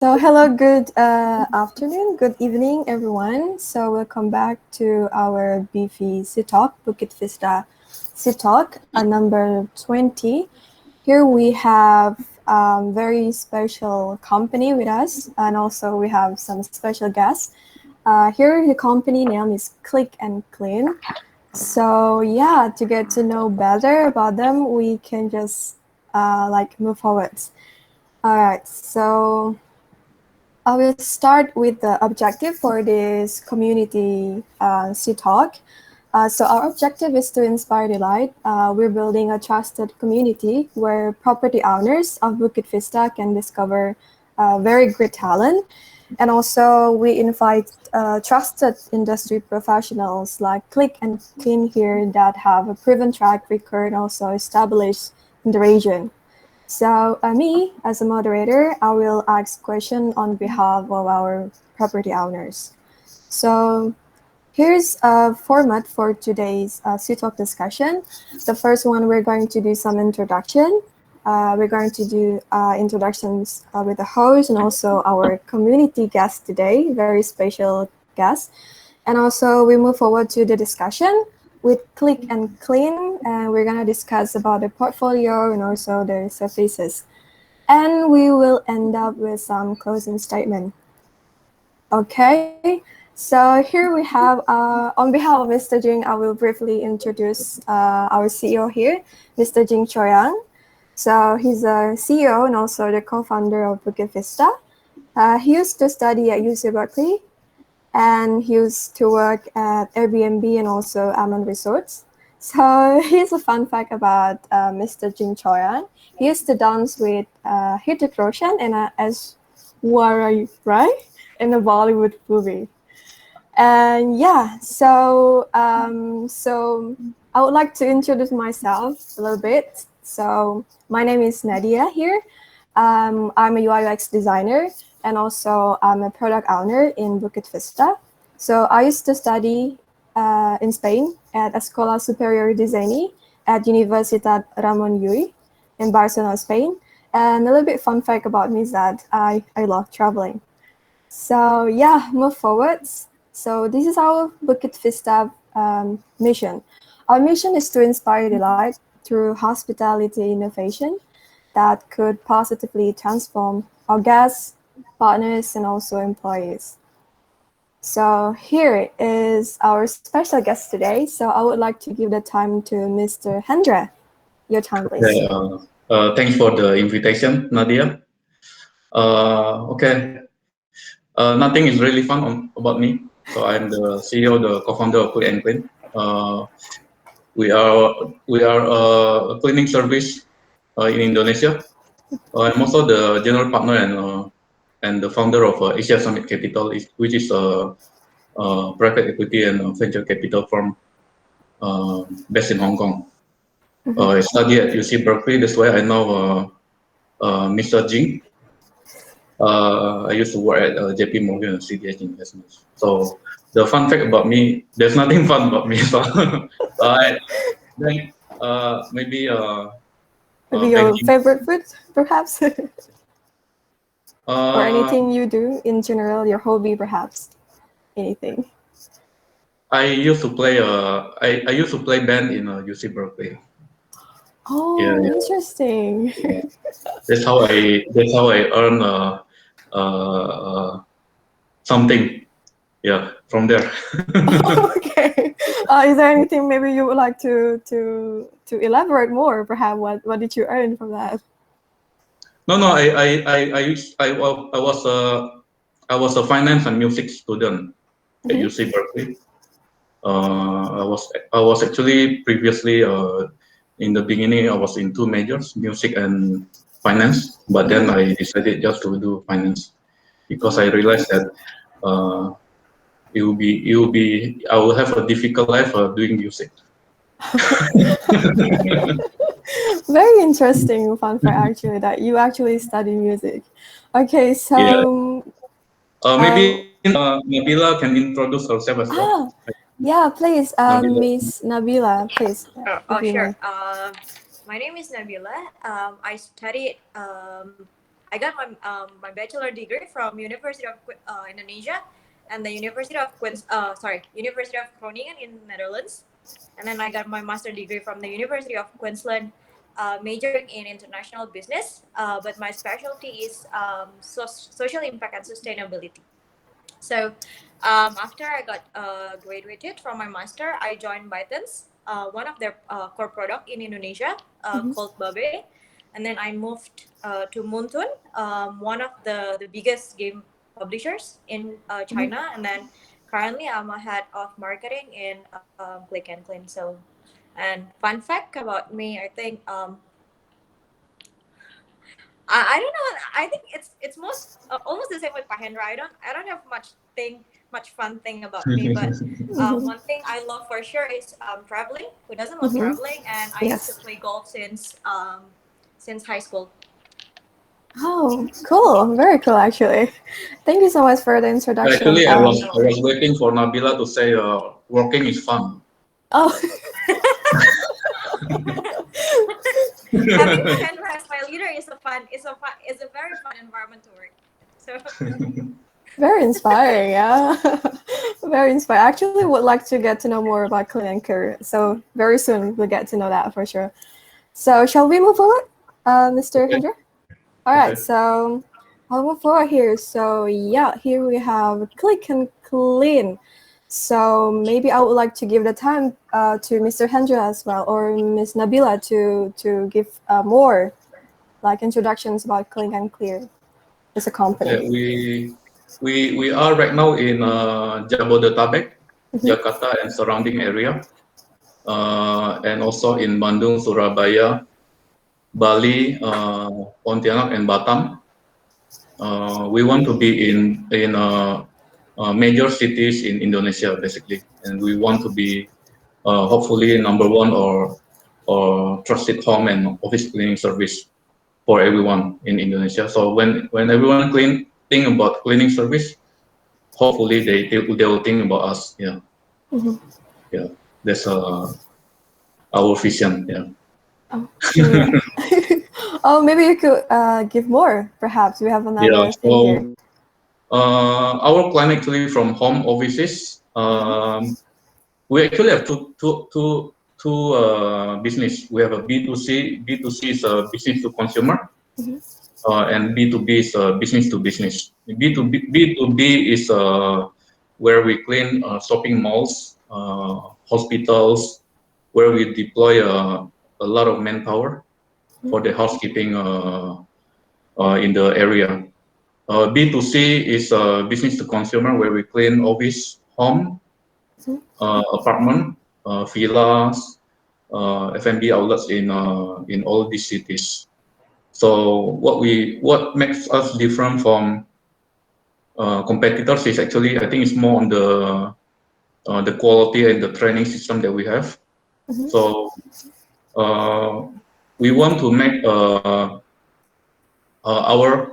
So hello, good afternoon, good evening, everyone. So welcome back to our beefy Sea Talk, Bukit Vista Sea Talk, number 20. Here we have very special company with us, and also we have some special guests. Here the company name is Click and Clean. So yeah, to get to know better about them, we can just move forward. All right, so I will start with the objective for this community Sea Talk. So our objective is to inspire delight. We're building a trusted community where property owners of Bukit Vista can discover very great talent. And also we invite trusted industry professionals like Click and Clean here that have a proven track record also established in the region. So me, as a moderator, I will ask questions on behalf of our property owners. So here's a format for today's Talk discussion. The first one, we're going to do some introduction. We're going to do introductions with the host and also our community guest today, very special guest. And also we move forward to the discussion with Click and Clean, and we're gonna discuss about the portfolio and also the services. And we will end up with some closing statement. Okay, so here we have, on behalf of Mr. Jing, I will briefly introduce our CEO here, Mr. Jing Choyang. So he's a CEO and also the co-founder of Bukit Vista. He used to study at UC Berkeley, and he used to work at Airbnb and also Aman Resorts. So here's a fun fact about Mr. Jing Choyan. He used to dance with Hrithik Roshan and as Warai, right? In a Bollywood movie. And yeah, so I would like to introduce myself a little bit. So my name is Nadia here. I'm a UI UX designer and also I'm a product owner in Bukit Vista. So I used to study in Spain at Escola Superior Design at Universitat Ramon Llull in Barcelona, Spain. And a little bit fun fact about me is that I love traveling. So yeah, move forwards. So this is our Bukit Vista mission. Our mission is to inspire delight through hospitality innovation that could positively transform our guests, partners, and also employees. So here is our special guest today. So I would like to give the time to Mr. Hendra. Your time, please. Okay, thanks for the invitation, Nadia. Okay, nothing is really fun about me. So I'm the CEO, the co-founder of Click and Clean. We are a cleaning service in Indonesia. I'm also the general partner and the founder of Asia Summit Capital, which is a private equity and venture capital firm based in Hong Kong. I study at UC Berkeley. That's why I know Mr. Jing. I used to work at JP Morgan and CDH Investments. So the fun fact about me, there's nothing fun about me. So I then maybe Maybe your favorite food, perhaps, or anything you do in general, your hobby, perhaps, anything. I used to play I used to play band in UC Berkeley. Oh, Yeah, interesting. yeah. That's how I earn something. Yeah, from there. Okay. Is there anything maybe you would like to elaborate more? Perhaps what did you earn from that? No, I was a finance and music student at UC Berkeley. I was actually previously in the beginning I was in two majors, music and finance, but then I decided just to do finance because I realized that uh, I will have a difficult life doing music. Very interesting fun fact actually that you actually study music. Okay, Yeah. so Maybe Nabila can introduce herself as well. ah yeah, please, Nabila. Miss Nabila, please, if you Sure. may. My name is Nabila. I studied I got my bachelor degree from University of Indonesia, and the University of Groningen in Netherlands, and then I got my master degree from the University of Queensland, majoring in international business. But my specialty is social impact and sustainability. So after I got graduated from my master, I joined ByteDance, one of their core product in Indonesia called Babe. And then I moved to Muntun, one of the biggest game publishers in China. And then currently I'm a head of marketing in KliknClean. So, and fun fact about me, I think I don't know. I think it's most almost the same with Pak Hendra. I don't have much fun thing about me, but one thing I love for sure is traveling. Who doesn't love traveling? And I used to Yes. play golf since high school. Oh, cool. Very cool, actually. Thank you so much for the introduction. Actually, I was waiting for Nabila to say working is fun. Oh, Having Pak Hendra as my leader is a very fun environment to work. So very inspiring, yeah. Very inspiring. I actually would like to get to know more about Clean and Clear. So very soon we'll get to know that for sure. So shall we move forward, Mr. Okay. Hendra? All right, Okay. so I'll move forward here. So yeah, here we have Click and Clean. So maybe I would like to give the time to Mr. Hendra as well, or Miss Nabila to give more like introductions about Click and Clear as a company. Okay. We are right now in Jabodetabek, Jakarta and surrounding area, and also in Bandung, Surabaya, Bali, Pontianak, and Batam. We want to be in major cities in Indonesia, basically, and we want to be hopefully number one or trusted home and office cleaning service for everyone in Indonesia. So when everyone think about cleaning service, hopefully they will think about us. Yeah, Mhm. yeah, that's our vision. Yeah. Okay. Oh, maybe you could give more. Perhaps we have Yeah. another thing here. So our plan actually from home offices. We actually have two business. We have a B2C. B2C is a business to consumer, and B2B is business to business. B2B is where we clean shopping malls, hospitals, where we deploy a lot of manpower for the housekeeping in the area. B2C is business to consumer, where we clean office, home, apartment, villas, F&B outlets in all these cities. So what makes us different from competitors is actually, I think it's more on the quality and the training system that we have. So uh, we want to make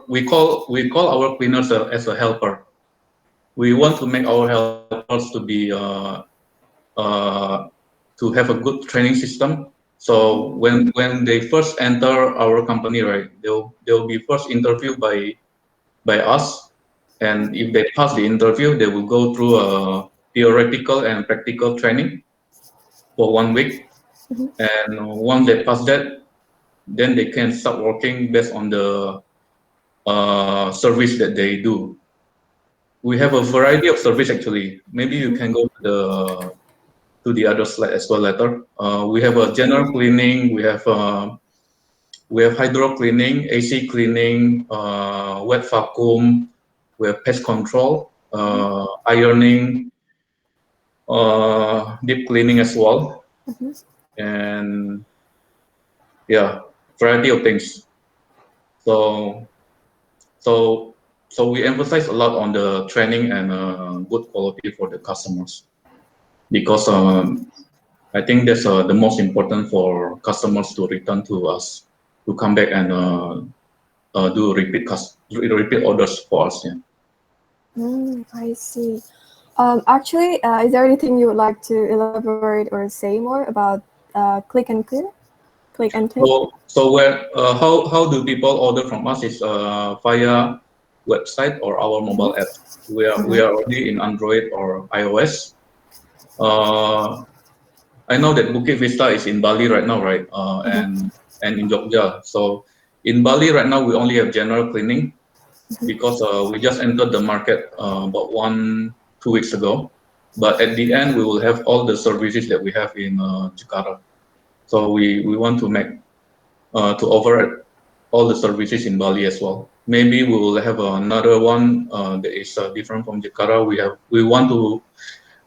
we call our cleaners as a helper. We want to make our helpers to be uh, to have a good training system. So when they first enter our company, right, they'll be first interviewed by us, and if they pass the interview, they will go through a theoretical and practical training for 1 week. And once they pass that, then they can start working based on the service that they do. We have a variety of service actually. Maybe you can go to the other slide as well later. We have a general cleaning. We have hydro cleaning, AC cleaning, wet vacuum. We have pest control, ironing, deep cleaning as well, and yeah, variety of things. So so so we emphasize a lot on the training and good quality for the customers because I think that's the most important for customers to return to us, to come back and do repeat orders for us. Yeah. I see. Actually, is there anything you would like to elaborate or say more about Click and Clear? Click and Clean? So where how do people order from us is via website or our mobile app. We are already in Android or iOS. I know that Bukit Vista is in Bali right now, right? And in Jogja. So in Bali right now we only have general cleaning because we just entered the market about 2 weeks ago. But at the end we will have all the services that we have in Jakarta. So we want to make to offer all the services in Bali as well. Maybe we will have another one that is different from Jakarta. We want to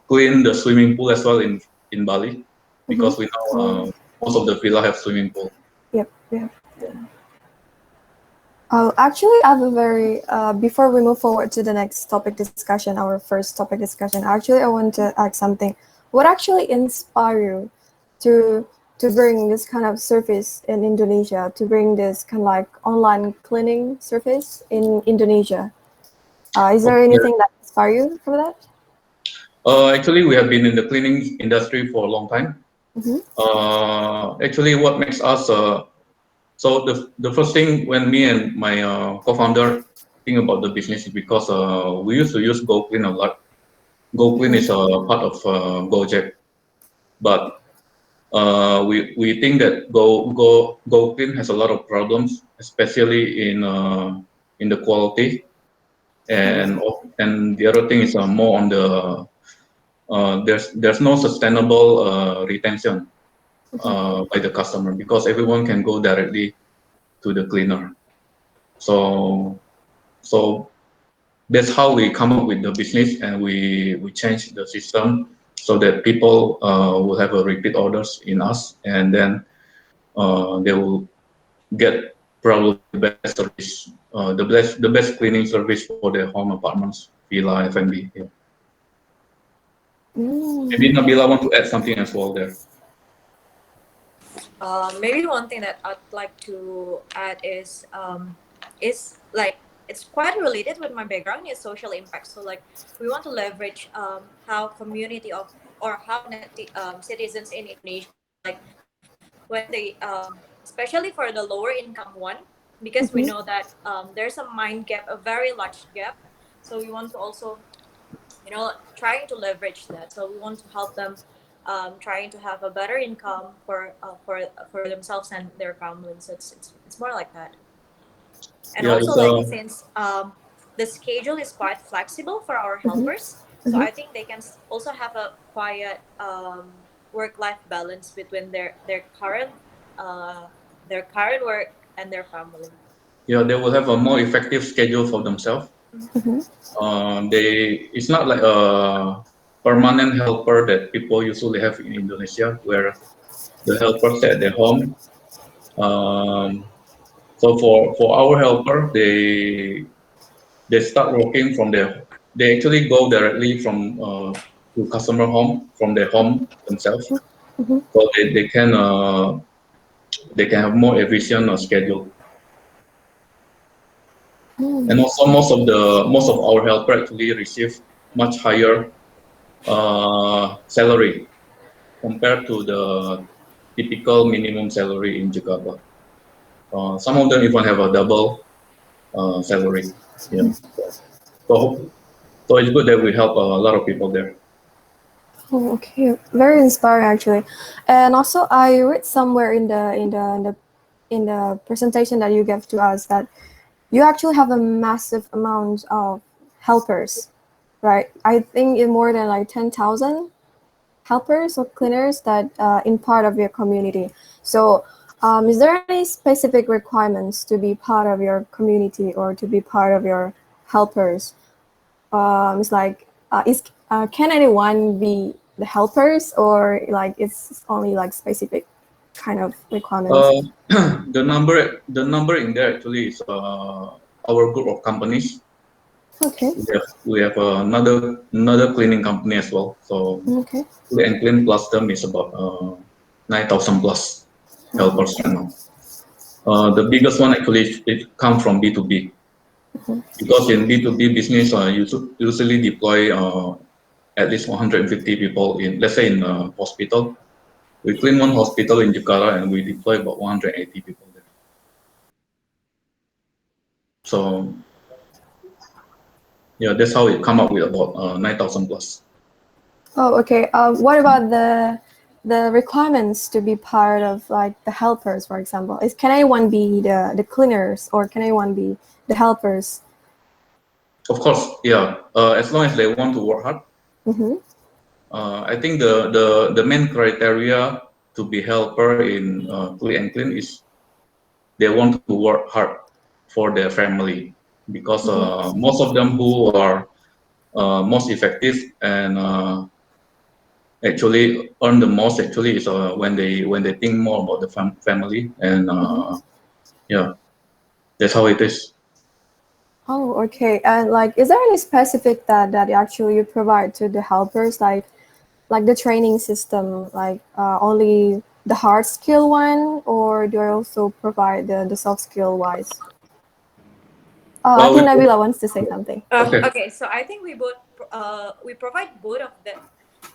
clean the swimming pool as well in Bali because we know most of the villa have swimming pool. Yep. Actually, I have a very before we move forward to the next topic discussion, our first topic discussion. Actually, I want to ask something. What actually inspired you to bring this kind of service in Indonesia? To bring this kind of like online cleaning service in Indonesia? Is there anything that inspired you for that? Actually, we have been in the cleaning industry for a long time. Actually, what makes us so the first thing when me and my co-founder think about the business is because we used to use GoClean a lot. GoClean is a part of Gojek, but we think that GoClean has a lot of problems, especially in the quality, and the other thing is more on the there's no sustainable retention by the customer because everyone can go directly to the cleaner. So that's how we come up with the business, and we change the system so that people will have a repeat orders in us, and then they will get probably the best service, the best cleaning service for their home, apartments, villa, F&B. Yeah. Maybe Nabila want to add something as well there. Maybe one thing that I'd like to add is like it's quite related with my background is social impact. So like we want to leverage how community of or how citizens in Indonesia like when they especially for the lower income one because we know that there's a mind gap, a very large gap. So we want to also trying to leverage that. So we want to help them trying to have a better income for themselves and their families. So it's more like that. And also like since the schedule is quite flexible for our helpers, so I think they can also have a quiet work-life balance between their current work and their family. Yeah, they will have a more effective schedule for themselves. It's not like a permanent helper that people usually have in Indonesia, where the helper stay at their home. So for our helper, they start working from they actually go directly from to customer home from their home themselves. So they can have more efficient schedule. And also most of our helper actually receive much higher salary compared to the typical minimum salary in Jakarta. Some of them even have a double salary. Yeah. So it's good that we help a lot of people there. Oh, okay, very inspiring actually. And also, I read somewhere in the presentation that you gave to us that you actually have a massive amount of helpers, right? I think in more than like 10,000 helpers or cleaners that in part of your community. So is there any specific requirements to be part of your community or to be part of your helpers? It's like, can anyone be the helpers, or like it's only like specific kind of requirements? The number in there actually is our group of companies. Okay. We have another cleaning company as well. So Okay. Clean plus them is about 9,000 plus helpers right now. The biggest one actually it comes from B2B. Because in B2B business, you usually deploy at least 150 people in, let's say, in a hospital. We clean one hospital in Jakarta and we deploy about 180 people there. So yeah, that's how it come up with about 9,000 plus. Oh, okay. What about the requirements to be part of like the helpers, for example? Can anyone be the cleaners or can anyone be the helpers? Of course, yeah. As long as they want to work hard. Mm-hmm. I think the main criteria to be helper in Clean is they want to work hard for their family, because most of them who are most effective and actually earn the most actually is when they think more about the family, and yeah, that's how it is. Oh, okay. And like, is there any specific that actually you provide to the helpers, like the training system, like only the hard skill one, or do I also provide the soft skill wise? I We think Nabila wants to say something. Okay. Okay, so I think we provide both of them.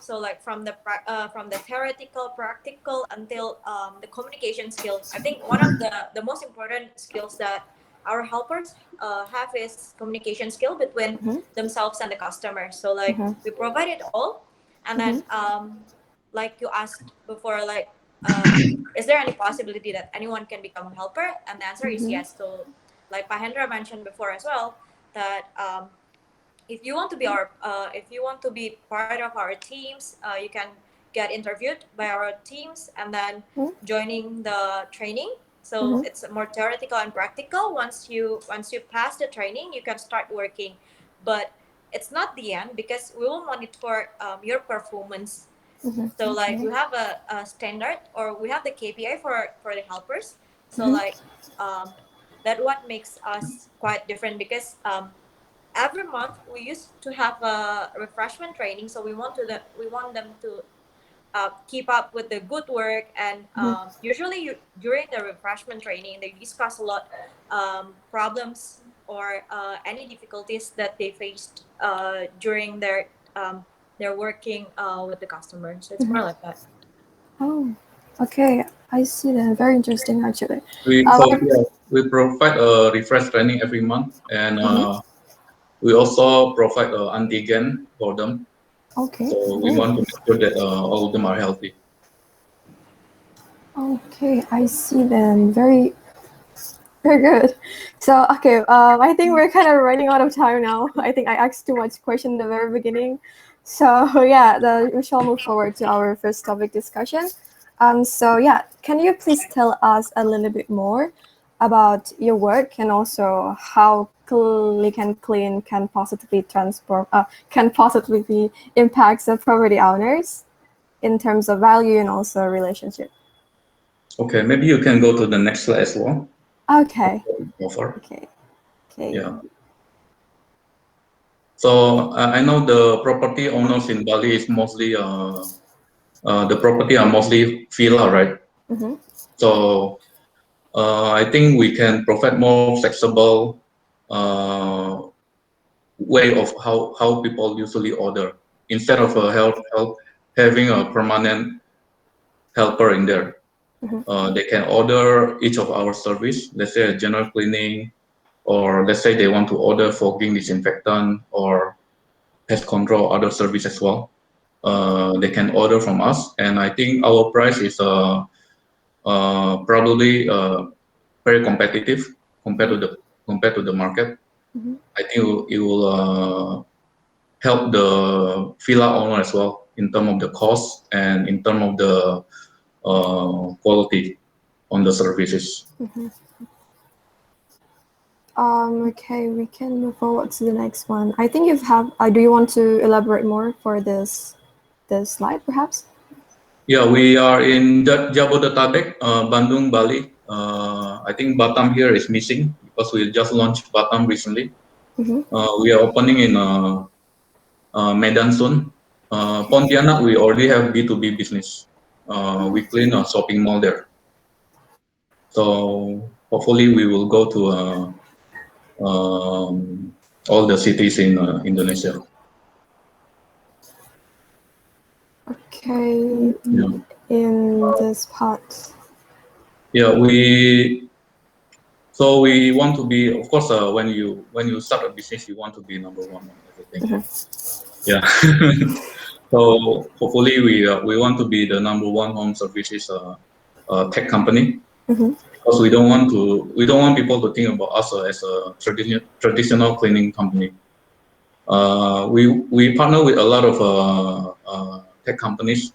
So like from the theoretical, practical until the communication skills. I think one of the most important skills that our helpers have is communication skill between themselves and the customer. So like we provide it all, and then like you asked before, like is there any possibility that anyone can become a helper? And the answer is yes. So like Pak Hendra mentioned before as well, that if you want to be if you want to be part of our teams, you can get interviewed by our teams and then joining the training. So it's more theoretical and practical. Once you pass the training, you can start working, but it's not the end because we will monitor your performance. So like we have a standard, or we have the KPI for the helpers. So like that what makes us quite different, because every month we used to have a refreshment training. So we want them to keep up with the good work, and usually during the refreshment training they discuss a lot problems or any difficulties that they faced during their working with the customer. So it's more like that. Oh, okay. I see that. Very interesting, actually. We provide a refresh training every month, and we also provide antigen for them. Okay. So we want to make sure that all of them are healthy. Okay, I see then. Very, very good. So, okay, I think we're kind of running out of time now. I think I asked too much question in the very beginning. So, yeah, we shall move forward to our first topic discussion. So, yeah, can you please tell us a little bit more about your work and also how Click and Clean can positively can positively impact the property owners in terms of value and also relationship? Okay, maybe you can go to the next slide as well. Okay. Offer. Okay. Okay. Yeah. So I know the property owners in Bali is mostly the property are mostly villa, right? So I think we can provide more flexible way of how people usually order, instead of having a permanent helper in there. They can order each of our service, let's say a general cleaning, or let's say they want to order fogging disinfectant or pest control other service as well. They can order from us, and I think our price is probably very competitive compared to the market. I think it will help the villa owner as well in terms of the cost and in terms of the quality on the services. Okay, we can move forward to the next one. I think you have. Do you want to elaborate more for this slide, perhaps? Yeah, we are in Jabodetabek, Bandung, Bali. I think Batam here is missing because we just launched Batam recently. We are opening in Medan soon. Pontianak, we already have B2B business. We clean a shopping mall there. So hopefully we will go to all the cities in Indonesia. Okay. Yeah. in this part? Yeah, we want to be, of course, when you start a business, you want to be number one on everything. Yeah. So hopefully we want to be the number one home services tech company, because we don't want people to think about us as a traditional cleaning company. We partner with a lot of tech companies.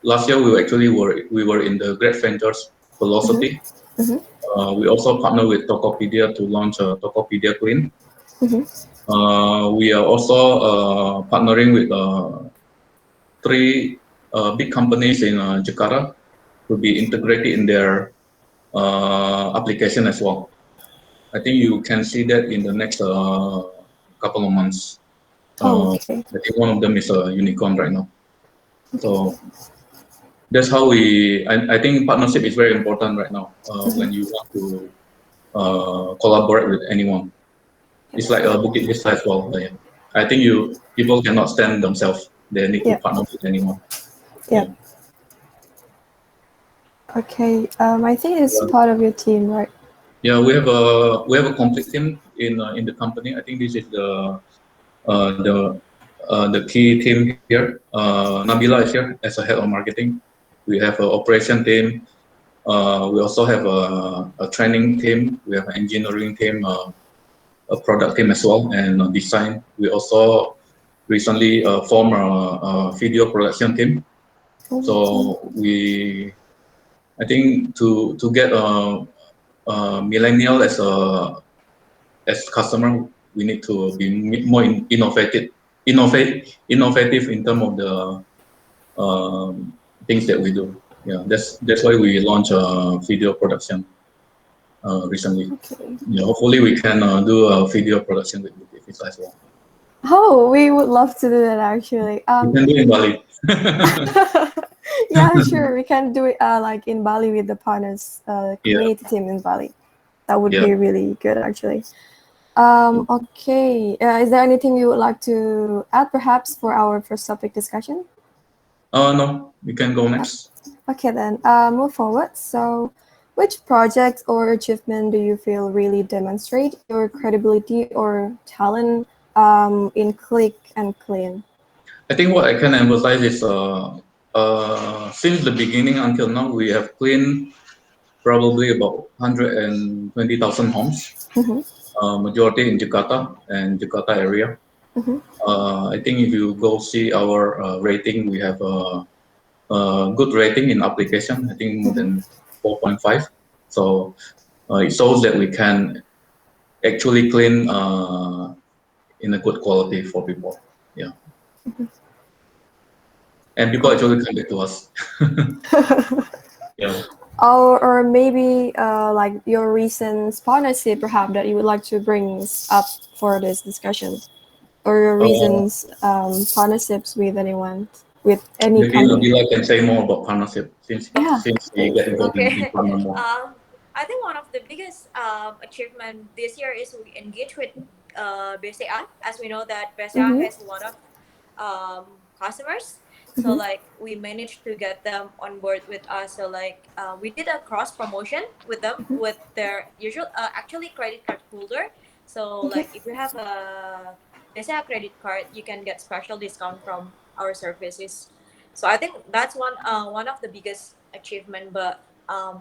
Last year we were in the Great Ventures Velocity. We also partner with Tokopedia to launch Tokopedia Clean. We are also partnering with three big companies in Jakarta to be integrated in their application as well. I think you can see that in the next couple of months. Okay. I think one of them is a unicorn right now. So that's how I think partnership is very important right now when you want to collaborate with anyone. It's like a Bukit Vista as well. I think people cannot stand themselves. They need to partner with anyone. Yeah. Okay. I think it's part of your team, right? Yeah, we have a complete team in the company. I think this is the key team here. Nabila is here as a head of marketing. We have an operation team. We also have a training team. We have an engineering team, a product team as well, and design. We also recently formed a video production team. So I think to get a millennial as customer, we need to be more innovative in terms of the things that we do. Yeah, that's why we launched video production recently. Okay. Yeah, hopefully we can do a video production with Bukit Vista as well. Oh, we would love to do that actually. We can do in Bali. Yeah, sure. We can do it like in Bali with the partners, community team in Bali. That would be really good actually. Okay. Is there anything you would like to add perhaps for our first topic discussion? No, we can go next. Okay, then move forward. So, which project or achievement do you feel really demonstrate your credibility or talent in Click and Clean? I think what I can emphasize is since the beginning until now, we have cleaned probably about 120,000 homes, majority in Jakarta and Jakarta area. I think if you go see our rating, we have a good rating in application. I think more than 4.5. So it shows that we can actually clean in a good quality for people. Yeah. And people actually come back to us. Yeah. Or maybe like your recent partnership, perhaps that you would like to bring up for this discussion, or your recent partnerships with anyone, with any Maybe company. Nabila can say more about partnership since we get involved in Okay. partner more. I think one of the biggest achievement this year is we engage with BCA, as we know that BCA has a lot of customers. So like we managed to get them on board with us. So like we did a cross promotion with them with their usual actually credit card holder. So like if you have a BCA credit card, you can get special discount from our services. So I think that's one of the biggest achievement. But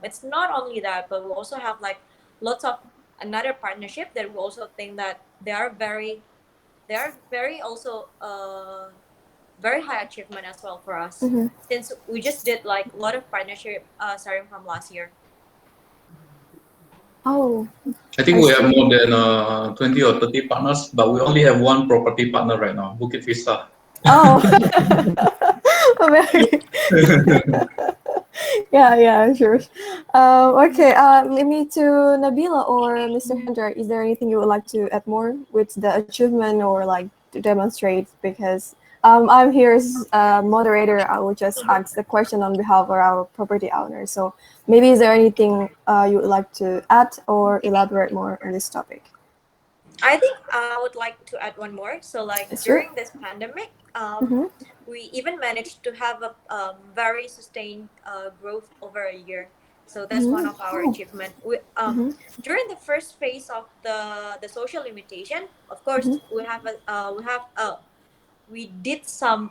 it's not only that, but we also have like lots of another partnership that we also think that they are very also very high achievement as well for us, since we just did like a lot of partnership starting from last year. Oh, I think we have more than 20 or 30 partners, but we only have one property partner right now, Bukit Vista. Oh, very. Yeah, sure. Okay, maybe to Nabila or Mr. Hendra, is there anything you would like to add more with the achievement or like to demonstrate? Because I'm here as a moderator. I will just ask the question on behalf of our property owner. So maybe is there anything you would like to add or elaborate more on this topic? I think I would like to add one more. So, like Sure. during this pandemic, Mm-hmm. we even managed to have a very sustained growth over a year. So that's one Mm-hmm. of our Oh. achievement. Mm-hmm. During the first phase of the social limitation, of course, Mm-hmm. we did some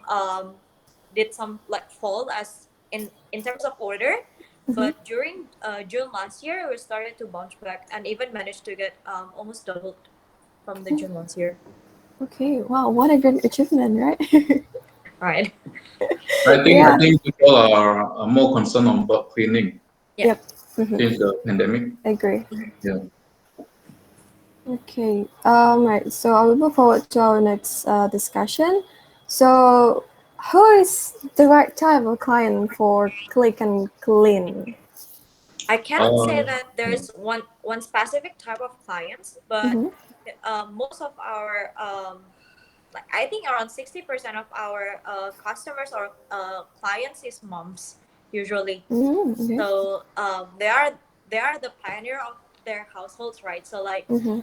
like fall as in terms of order, Mm-hmm. but during June last year, we started to bounce back and even managed to get almost doubled from the June last year. Okay. Wow. What a great achievement, right? Right. I Yeah. think people are more concerned about cleaning Yeah. Yep. Mm-hmm. since the pandemic. Agree. Yeah. Okay. Right. So I will move forward to our next discussion. So, who is the right type of client for Click and Clean? I cannot say Uh, that yeah. there's one specific type of clients, but Mm-hmm. most of our like I think around 60% of our customers or clients is moms usually. Mm-hmm. Okay. So they are the pioneer of their households, right? So like Mm-hmm.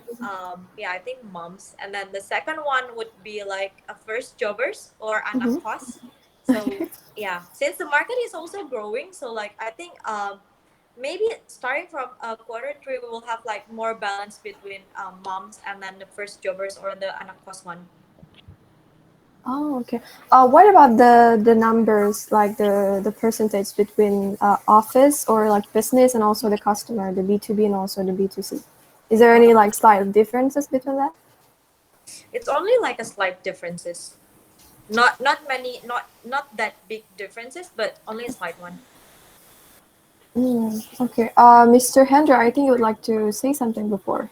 yeah, I think moms, and then the second one would be like a first jobbers or anak Mm-hmm. kos. So yeah, since the market is also growing, so like I think maybe starting from quarter three we will have like more balance between moms and then the first jobbers or the anak kos one. Oh, okay. What about the numbers, like the percentage between office or like business and also the customer, the B2B and also the B2C? Is there any Uh, like slight differences between that? it's only like a slight differences. Not many, not that big differences, but only a slight one. Mm, okay. Mr. Hendra, I think you would like to say something before.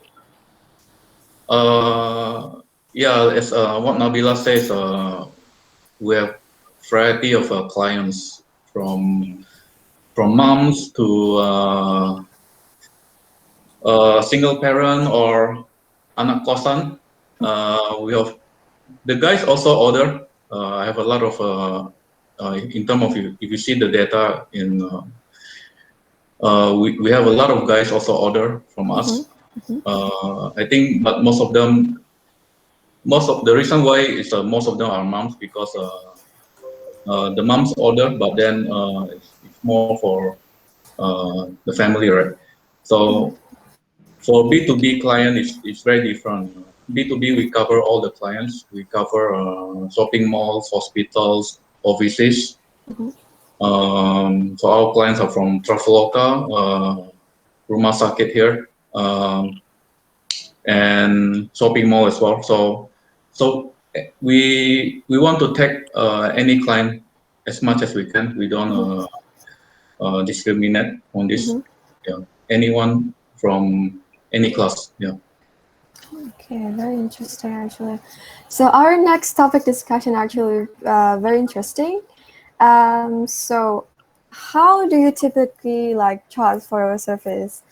yeah, as what Nabila says, we have variety of clients from moms to single parent or anak kosan. We have the guys also order. I have a lot of in terms of if you see the data in we have a lot of guys also order from Mm-hmm. us. I think, but most of the reason why is most of them are moms because the moms order, but then it's more for the family, right? So for B2B client, it's very different. B2B, we cover all the clients. We cover shopping malls, hospitals, offices. Mm-hmm. So our clients are from Traveloka, rumah sakit here, and shopping mall as well. We want to take any client as much as we can. We don't discriminate on this. Mm-hmm. Yeah, anyone from any class. Yeah. Okay, very interesting actually. So our next topic discussion actually very interesting. So how do you typically like charge for your service?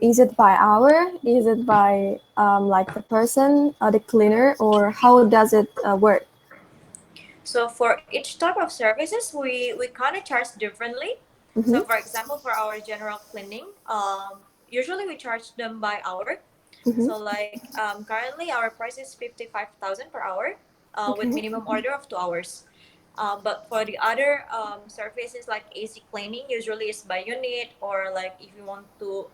Is it by hour? Is it by like the person, the cleaner, or how does it work? So for each type of services, we kind of charge differently. Mm-hmm. So for example, for our general cleaning, usually we charge them by hour. Mm-hmm. So like currently our price is 55,000 per hour, with Okay. minimum order of 2 hours. But for the other surfaces like AC cleaning, usually is by unit, or like if you want to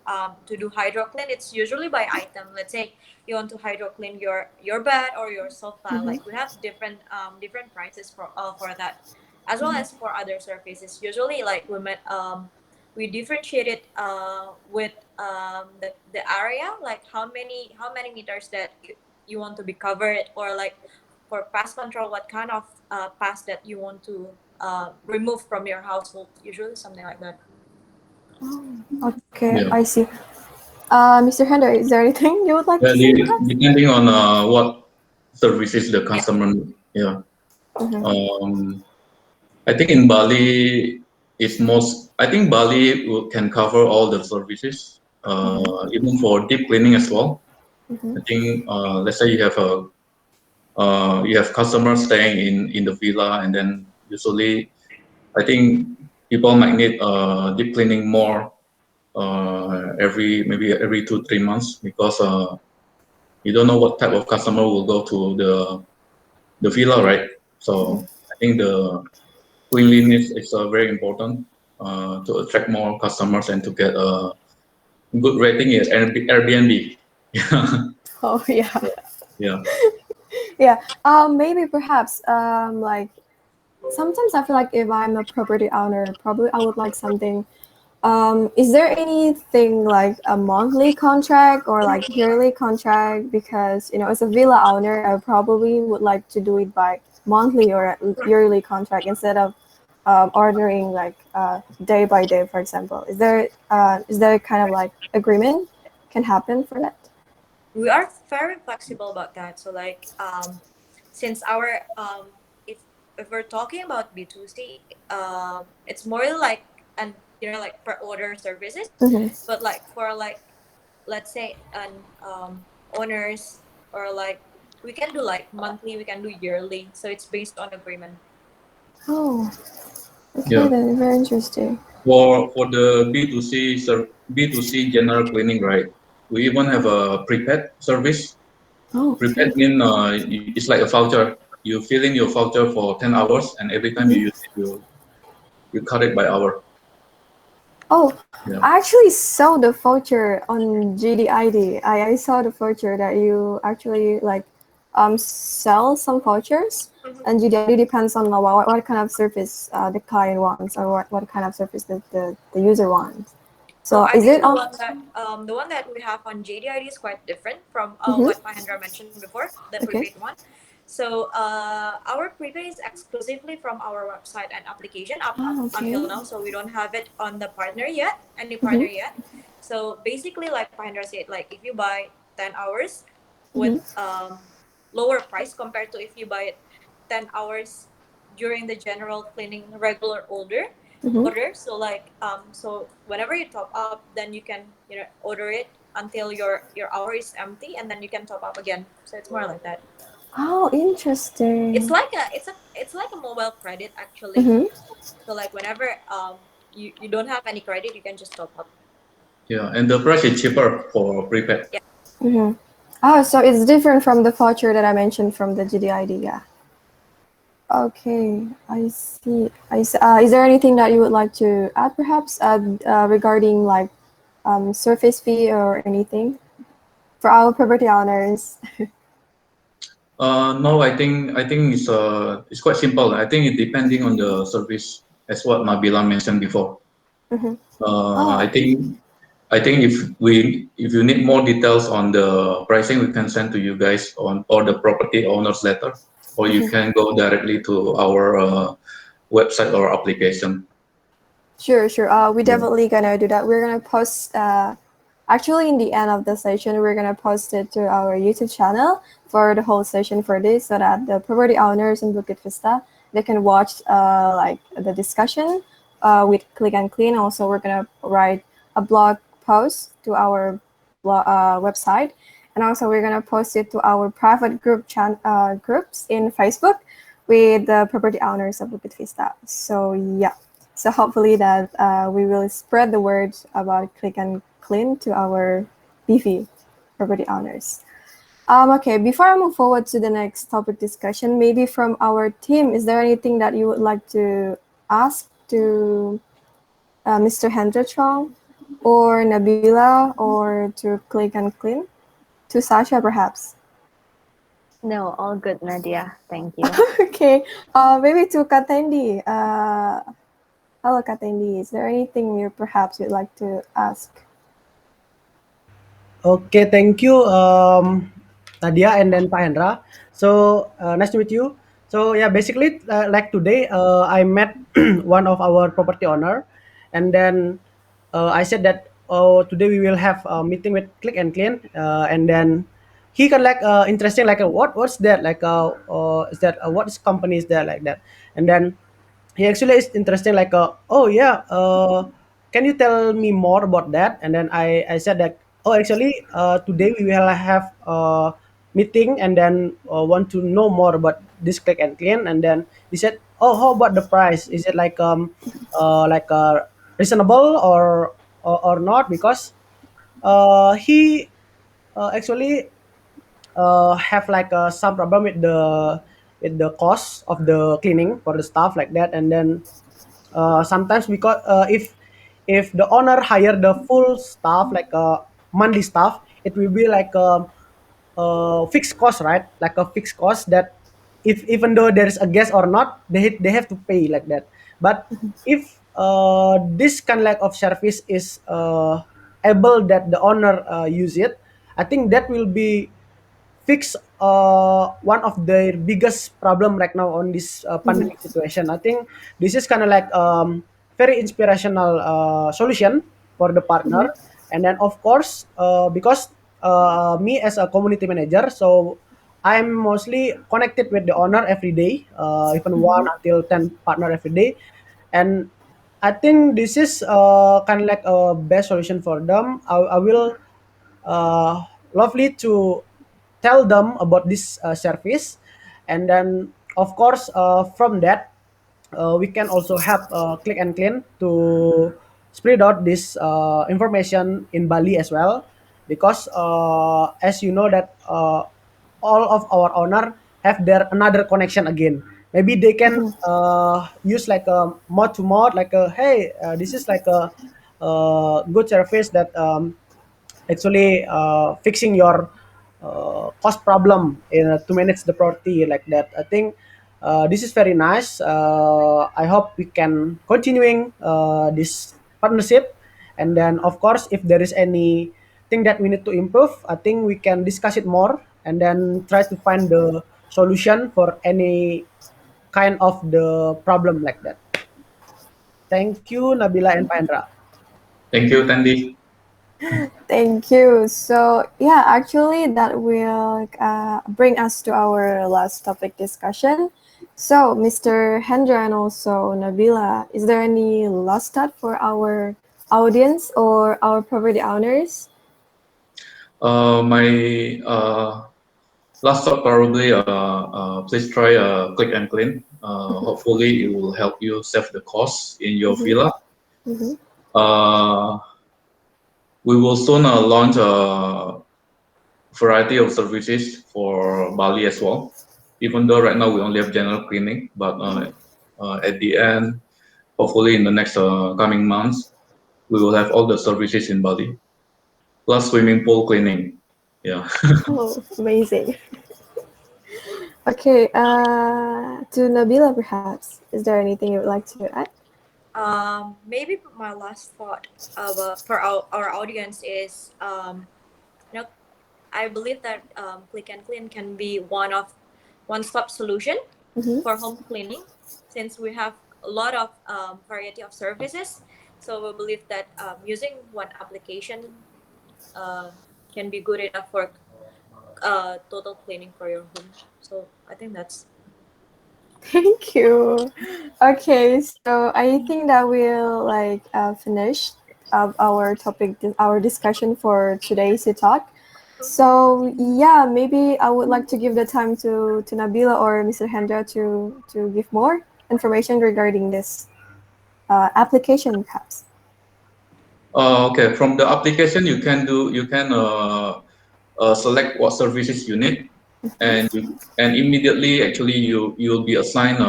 do hydro clean, it's usually by item. Let's say you want to hydro clean your bed or your sofa. Mm-hmm. Like we have different prices for that, as well as for other surfaces. Usually, like we differentiate it with the area, like how many meters that you want to be covered, or like for pest control, what kind of pest that you want to remove from your household, usually something like that. Okay, I Yeah. see. Mr. Hender, is there anything you would like Yeah, to say to us? depending on what services the Yeah. customer need. Yeah. Mm-hmm. Um, I think in Bali, I think Bali can cover all the services, Mm-hmm. even for deep cleaning as well. Mm-hmm. I think, let's say you have customers staying in the villa, and then usually, I think people might need deep cleaning more maybe every 2 3 months because you don't know what type of customer will go to the villa, right? So I think the cleanliness is very important to attract more customers and to get a good rating in Airbnb. Yeah, Oh yeah. yeah. Yeah. Maybe perhaps like sometimes I feel like if I'm a property owner, probably I would like something. Is there anything like a monthly contract or like yearly contract? Because as a villa owner, I probably would like to do it by monthly or a yearly contract instead of ordering like day by day, for example. Is there kind of like agreement can happen for that? We are very flexible about that. So like since our if we're talking about B2C, it's more like an like per order services, Mm-hmm. but like for like let's say an owners or like we can do like monthly, we can do yearly, so it's based on agreement. Oh, okay Yeah. then, very interesting. For the B2C general cleaning, right? We even have a prepaid service. Oh, Prepaid okay. mean it's like a voucher. You fill in your voucher for 10 hours, and every time you Mhm. use it, you cut it by hour. Oh, Yeah. I actually saw the voucher on GDID. I saw the voucher that you actually like sell some vouchers, Mhm. and GDID depends on what kind of service the client wants or what kind of service the user wants. No, So I is think it on? the one that we have on JDID is quite different from Mm-hmm. what Mahendra mentioned before, the Okay. prepaid one. So our prepaid is exclusively from our website and application up Ah, until okay. now. So we don't have it on the partner yet, any partner Mm-hmm. yet. So basically, like Mahendra said, like if you buy 10 hours with Mm-hmm. lower price compared to if you buy it 10 hours during the general cleaning regular Mm-hmm. order. So like so whenever you top up, then you can order it until your hour is empty, and then you can top up again. So it's more like that. Oh, It's interesting. like a mobile credit actually. Mm-hmm. So like whenever you don't have any credit, you can just top up. Yeah, and the price is cheaper for prepaid. Yeah. Mm-hmm. Oh, so it's different from the voucher that I mentioned from the GDID. Yeah. Okay, I see. I see. Is there anything that you would like to add, perhaps, regarding like surface fee or anything for our property owners? No, I think it's quite simple. I think it depending on the service, as what Nabila mentioned before. Mm-hmm. Uh, I Oh, think I think if you need more details on the pricing, we can send to you guys on or the property owners letter, or you mhm. can go directly to our website or application. Sure, sure. We Yeah. definitely gonna do that. We're gonna post. Actually, in the end of the session, we're gonna post it to our YouTube channel for the whole session for this, so that the property owners in Bukit Vista they can watch like the discussion with Click and Clean. Also, we're gonna write a blog post to our website, and also we're gonna post it to our private groups in Facebook with the property owners of Bukit Vista. So yeah. So hopefully that we will spread the word about Click and Clean to our beefy property owners. Okay, before I move forward to the next topic discussion, maybe from our team, is there anything that you would like to ask to Mr. Hendra Chong or Nabila or to Click and Clean? To Sasha, perhaps? No, all good, Nadia. Thank you. Okay, maybe to Katendi. Hello, Katendi. Is there anything you perhaps you'd like to ask? Okay, thank you, Nadia and then Pak Hendra. So nice to meet you. So yeah, basically, like today, I met one of our property owner, and then I said that oh today we will have a meeting with Click and Clean, and then he can like interesting like what's that like is that what is company is there like that, and then he actually is interesting like oh yeah can you tell me more about that, and then I said that oh actually today we will have a meeting and then want to know more about this Click and Clean, and then he said oh how about the price, is it like reasonable or not, because he actually have like some problem with the cost of the cleaning for the staff like that. And then sometimes because if the owner hire the full staff like monthly staff, it will be like fixed cost, right? Like a fixed cost that if even though there is a guest or not, they have to pay like that. But if this kind of service is able that the owner use it, I think that will be fix one of the biggest problem right now on this pandemic situation. I think this is kind of like very inspirational solution for the partner. And then of course, because me as a community manager, so I'm mostly connected with the owner every day, even 1 until 10 partner every day. And I think this is kind of like a best solution for them. I will uh, lovely to tell them about this service. And then of course from that we can also help click and clean to spread out this information in Bali as well, because as you know that all of our owner have their another connection again. Maybe they can use like a mouth to mouth, like a hey, this is like a good service that actually fixing your cost problem to manage the property like that. I think this is very nice. I hope we can continuing this partnership. And then of course if there is anything that we need to improve, I think we can discuss it more and then try to find the solution for any kind of the problem like that. Thank you, Nabila and Pandra. Thank you, Tandy. Thank you. So, yeah, actually, that will bring us to our last topic discussion. So, Mr. Hendra and also Nabila, is there any last thought for our audience or our property owners? My last thought probably, please try Click and Clean. Hopefully, it will help you save the cost in your villa. Mhm. Uh, we will soon launch a variety of services for Bali as well. Even though right now we only have general cleaning, but at the end, hopefully in the next coming months, we will have all the services in Bali, plus swimming pool cleaning. Yeah. Oh, amazing. Okay, to Nabila, perhaps, is there anything you would like to add? Maybe my last thought for our audience is, you know, I believe that Click and Clean can be one-stop solution Mm-hmm. for home cleaning, since we have a lot of variety of services. So we believe that using one application uh, can be good enough for total cleaning for your home. So I think that's. Thank you. Okay, so I think that we'll finish our topic, our discussion for today's talk. So yeah, maybe I would like to give the time to Nabila or Mr. Hendra to give more information regarding this application, perhaps. Okay. From the application, you can select what services you need, and immediately actually you'll be assigned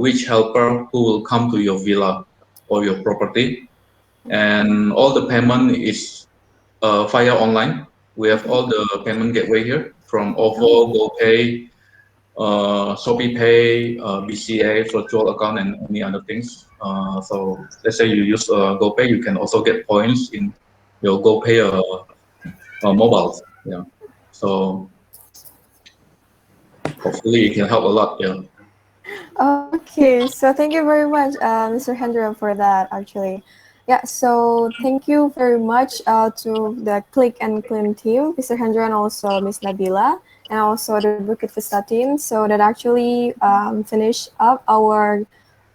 which helper who will come to your villa or your property, and all the payment is via online. We have all the payment gateway here from OVO, GoPay, Shopee Pay, BCA, virtual account, and any other things. So let's say you use GoPay, you can also get points in your GoPay mobiles. Yeah. So hopefully it can help a lot. Yeah. Okay, so thank you very much, Mr. Hendra, for that. Actually, yeah. So thank you very much to the Click and Clean team, Mr. Hendra, and also Miss Nabila, and also the Bukit Vista team. So that actually finish up our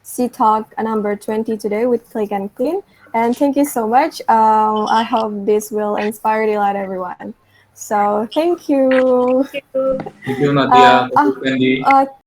C Talk number 20 today with Click and Clean. And thank you so much. I hope this will inspire a lot everyone. So thank you. Thank you, Nadia. Uh, Thank uh, you, Candy.